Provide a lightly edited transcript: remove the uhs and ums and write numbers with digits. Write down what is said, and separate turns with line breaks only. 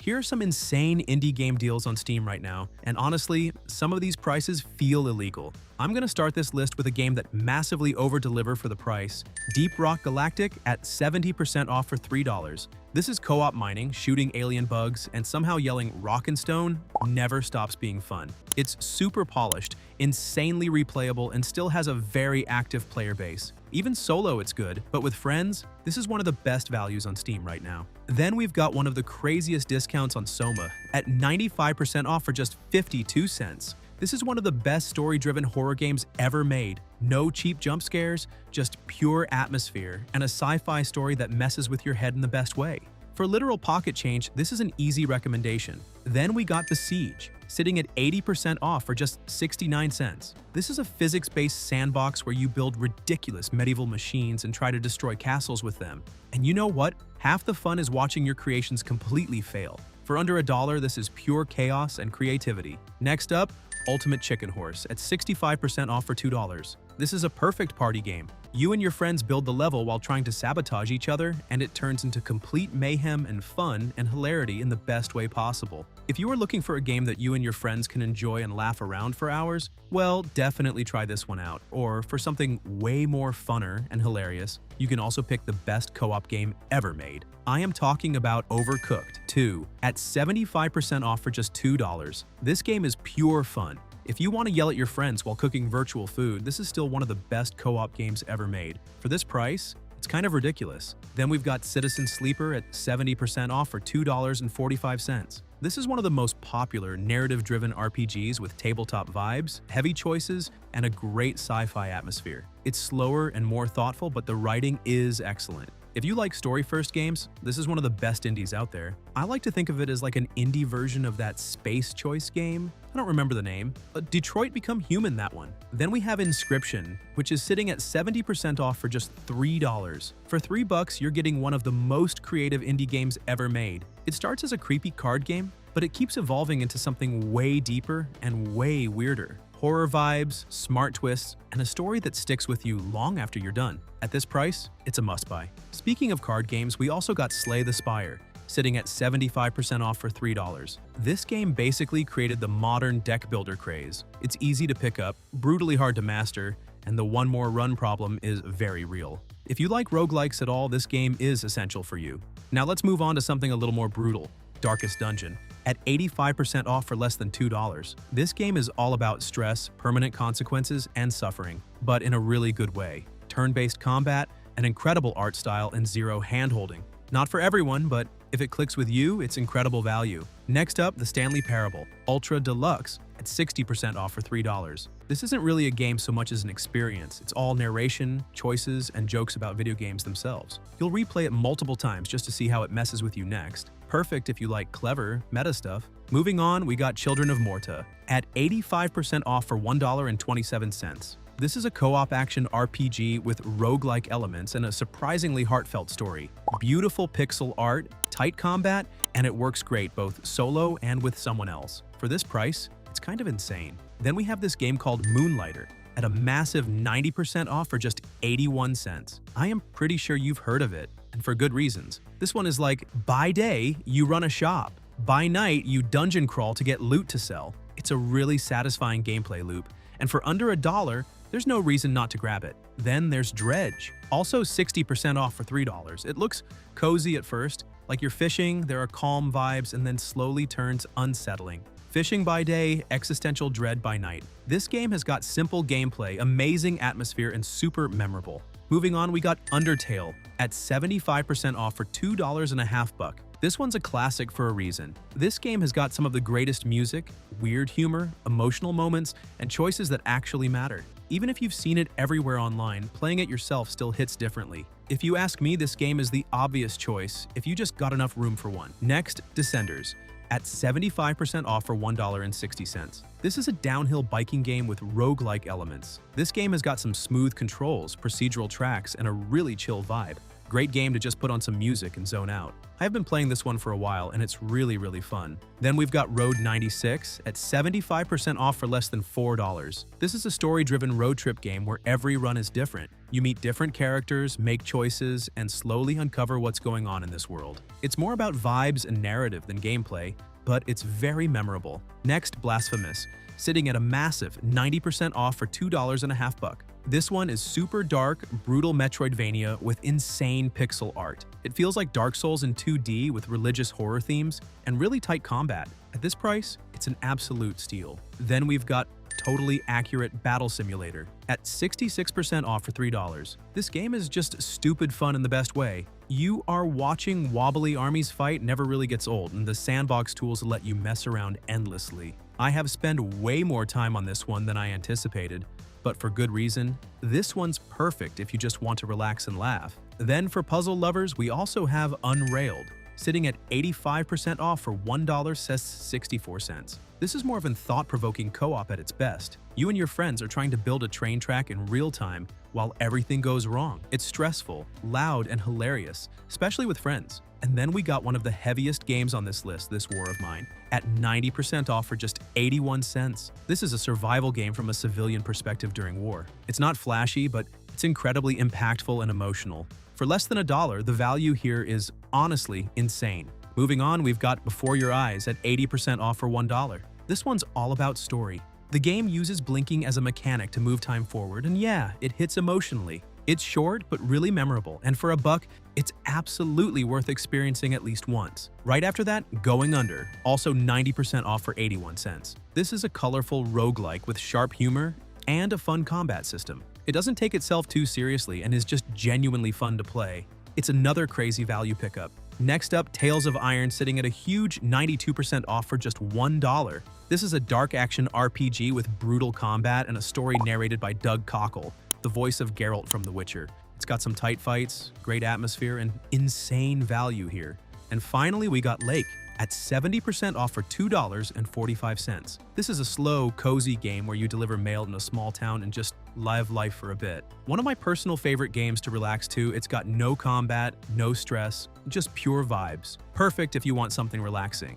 Here are some insane indie game deals on Steam right now, and honestly, some of these prices feel illegal. I'm gonna start this list with a game that massively over-deliver for the price. Deep Rock Galactic at 70% off for $3. This is co-op mining, shooting alien bugs, and somehow yelling "rock and stone" never stops being fun. It's super polished, insanely replayable, and still has a very active player base. Even solo it's good, but with friends, this is one of the best values on Steam right now. Then we've got one of the craziest discounts on Soma, at 95% off for just 52 cents. This is one of the best story-driven horror games ever made. No cheap jump scares, just pure atmosphere, and a sci-fi story that messes with your head in the best way. For literal pocket change, this is an easy recommendation. Then we got The Siege, sitting at 80% off for just 69 cents. This is a physics-based sandbox where you build ridiculous medieval machines and try to destroy castles with them. And you know what? Half the fun is watching your creations completely fail. For under $1, this is pure chaos and creativity. Next up, Ultimate Chicken Horse at 65% off for $2. This is a perfect party game. You and your friends build the level while trying to sabotage each other, and it turns into complete mayhem and fun and hilarity in the best way possible. If you are looking for a game that you and your friends can enjoy and laugh around for hours, well, definitely try this one out. Or for something way more funner and hilarious, you can also pick the best co-op game ever made. I am talking about Overcooked 2 at 75% off for just $2. This game is pure fun. If you want to yell at your friends while cooking virtual food, this is still one of the best co-op games ever made. For this price, it's kind of ridiculous. Then we've got Citizen Sleeper at 70% off for $2.45. This is one of the most popular narrative-driven RPGs with tabletop vibes, heavy choices, and a great sci-fi atmosphere. It's slower and more thoughtful, but the writing is excellent. If you like story-first games, this is one of the best indies out there. I like to think of it as like an indie version of that Space Choice game. I don't remember the name. Detroit Become Human, that one. Then we have Inscription, which is sitting at 70% off for just $3. For $3, you're getting one of the most creative indie games ever made. It starts as a creepy card game, but it keeps evolving into something way deeper and way weirder. Horror vibes, smart twists, and a story that sticks with you long after you're done. At this price, it's a must-buy. Speaking of card games, we also got Slay the Spire, sitting at 75% off for $3. This game basically created the modern deck builder craze. It's easy to pick up, brutally hard to master, and the one more run problem is very real. If you like roguelikes at all, this game is essential for you. Now let's move on to something a little more brutal. Darkest Dungeon, at 85% off for less than $2. This game is all about stress, permanent consequences, and suffering, but in a really good way. Turn-based combat, an incredible art style, and zero hand-holding. Not for everyone, but if it clicks with you, it's incredible value. Next up, The Stanley Parable, Ultra Deluxe, at 60% off for $3. This isn't really a game so much as an experience. It's all narration, choices, and jokes about video games themselves. You'll replay it multiple times just to see how it messes with you next. Perfect if you like clever, meta stuff. Moving on, we got Children of Morta, at 85% off for $1.27. This is a co-op action RPG with roguelike elements and a surprisingly heartfelt story. Beautiful pixel art, tight combat, and it works great both solo and with someone else. For this price, it's kind of insane. Then we have this game called Moonlighter, at a massive 90% off for just 81 cents. I am pretty sure you've heard of it, and for good reasons. This one is like, by day, you run a shop. By night, you dungeon crawl to get loot to sell. It's a really satisfying gameplay loop, and for under $1, there's no reason not to grab it. Then there's Dredge, also 60% off for $3. It looks cozy at first, like you're fishing, there are calm vibes, and then slowly turns unsettling. Fishing by day, existential dread by night. This game has got simple gameplay, amazing atmosphere, and super memorable. Moving on, we got Undertale, at 75% off for $2.50. This one's a classic for a reason. This game has got some of the greatest music, weird humor, emotional moments, and choices that actually matter. Even if you've seen it everywhere online, playing it yourself still hits differently. If you ask me, this game is the obvious choice if you just got enough room for one. Next, Descenders, at 75% off for $1.60. This is a downhill biking game with roguelike elements. This game has got some smooth controls, procedural tracks, and a really chill vibe. Great game to just put on some music and zone out. I've been playing this one for a while and it's really fun. Then we've got Road 96 at 75% off for less than $4. This is a story-driven road trip game where every run is different. You meet different characters, make choices, and slowly uncover what's going on in this world. It's more about vibes and narrative than gameplay, but it's very memorable. Next, Blasphemous, sitting at a massive 90% off for $2.50. This one is super dark, brutal Metroidvania with insane pixel art. It feels like Dark Souls in 2D with religious horror themes and really tight combat. At this price, it's an absolute steal. Then we've got Totally Accurate Battle Simulator at 66% off for $3. This game is just stupid fun in the best way. You are watching wobbly armies fight never really gets old, and the sandbox tools let you mess around endlessly. I have spent way more time on this one than I anticipated, but for good reason. This one's perfect if you just want to relax and laugh. Then for puzzle lovers, we also have Unrailed, sitting at 85% off for $1.64. This is more of a thought-provoking co-op at its best. You and your friends are trying to build a train track in real time while everything goes wrong. It's stressful, loud, and hilarious, especially with friends. And then we got one of the heaviest games on this list, This War of Mine, at 90% off for just 81 cents. This is a survival game from a civilian perspective during war. It's not flashy, but it's incredibly impactful and emotional. For less than $1, the value here is honestly insane. Moving on, we've got Before Your Eyes at 80% off for $1. This one's all about story. The game uses blinking as a mechanic to move time forward, and yeah, it hits emotionally. It's short, but really memorable, and for $1, it's absolutely worth experiencing at least once. Right after that, Going Under, also 90% off for 81 cents. This is a colorful roguelike with sharp humor and a fun combat system. It doesn't take itself too seriously and is just genuinely fun to play. It's another crazy value pickup. Next up, Tales of Iron, sitting at a huge 92% off for just $1. This is a dark action RPG with brutal combat and a story narrated by Doug Cockle, the voice of Geralt from The Witcher. It's got some tight fights, great atmosphere, and insane value here. And finally, we got Lake at 70% off for $2.45. This is a slow, cozy game where you deliver mail in a small town and just live life for a bit. One of my personal favorite games to relax to. It's got no combat, no stress, just pure vibes. Perfect if you want something relaxing.